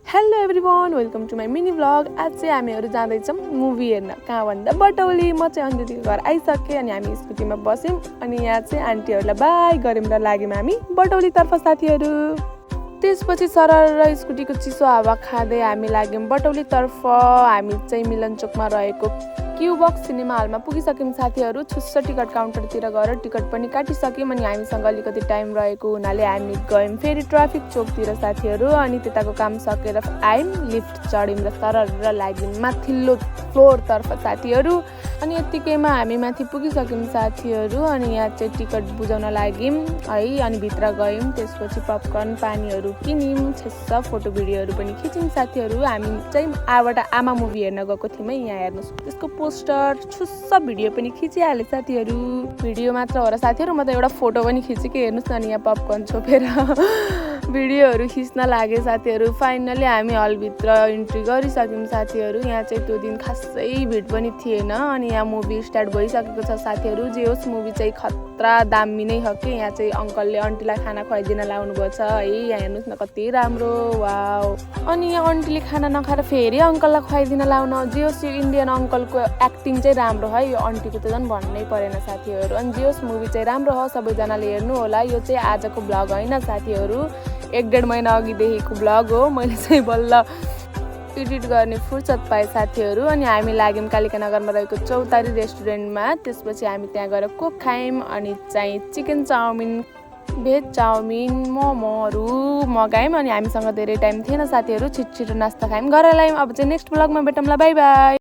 Hello everyone, welcome to my mini vlog. आज चाहिँ हामीहरू जाँदैछौँ मुभी हेर्न। कहाँ भन्दा बटौली। म चाहिँ अन्त्यतिर घर आइसकेँ अनि हामी स्कुटीमा बस्यौँ अनि यहाँ चाहिँ आन्टीहरूलाई बाई गऱ्यौँ र लाग्यौँ हामी बटौलीतर्फ साथीहरू। त्यसपछि सरर स्कुटीको चिसो हावा खाँदै हामी लाग्यौँ बटौलीतर्फ। हामी चाहिँ मिलनचोकमा रहेको क्युबक्स सिनेमा हलमा पुगिसक्यौँ साथीहरू। छुस्स टिकट काउन्टरतिर गएर टिकट पनि काटिसक्यौँ अनि हामीसँग अलिकति टाइम रहेको हुनाले हामी गयौँ फेरि ट्राफिक चोकतिर साथीहरू। अनि त्यताको काम सकेर आयौँ, लिफ्ट चढ्यौँ र सरर लाग्यौँ माथिल्लो फ्लोरतर्फ साथीहरू। अनि यत्तिकैमा हामी माथि पुगिसक्यौँ साथीहरू। अनि यहाँ चाहिँ टिकट बुझाउन लाग्यौँ है। अनि भित्र गयौँ, त्यसपछि पपकर्न पानीहरू किन्यौँ, छेस्स फोटो भिडियोहरू पनि खिच्यौँ साथीहरू। हामी चाहिँ आबाट आमा मुभी हेर्न गएको थियौँ है। यहाँ हेर्नुहोस् त्यसको पोस्टर, छुस्स भिडियो पनि खिचिहालेँ साथीहरू। भिडियो मात्र हो र साथीहरू, म त एउटा फोटो पनि खिचेकै। हेर्नुहोस् न, अनि यहाँ पपकर्न छोपेर भिडियोहरू खिच्न लागे साथीहरू। फाइनली हामी हलभित्र इन्ट्री गरिसक्यौँ साथीहरू। यहाँ चाहिँ त्यो दिन खासै भिड पनि थिएन अनि यहाँ मुभी स्टार्ट भइसकेको छ साथीहरू। जे होस् मुभी चाहिँ खतरा दामी नै हो कि। यहाँ चाहिँ अङ्कलले आन्टीलाई खाना खुवाइदिन लाउनु भएको छ है। यहाँ हेर्नुहोस् न कति राम्रो, वाउ। अनि यहाँ आन्टीले खाना नखाएर फेरि अङ्कललाई खुवाइदिन लाउन। जे होस् यो इन्डियन अङ्कलको एक्टिङ चाहिँ राम्रो है। यो आन्टीको त झन् भन्नै परेन साथीहरू। अनि जे होस् मुभी चाहिँ राम्रो हो, सबैजनाले हेर्नु होला। यो चाहिँ आजको भ्लग होइन साथीहरू, 1-1.5 महिना अघिदेखिको भ्लग हो। मैले चाहिँ बल्ल एडिट गर्ने फुर्सद पाएँ साथीहरू। अनि हामी लाग्यौँ कालिका नगरमा रहेको चौतारी रेस्टुरेन्टमा। त्यसपछि हामी त्यहाँ गएर कोक खायौँ अनि चाहिँ चिकन चाउमिन, भेज चाउमिन, मोमोहरू मगायौँ। अनि हामीसँग धेरै टाइम थिएन साथीहरू, छिटो नास्ता खायौँ, घर ल्यायौँ। अब चाहिँ नेक्स्ट भ्लगमा भेटौँला, बाई बाई।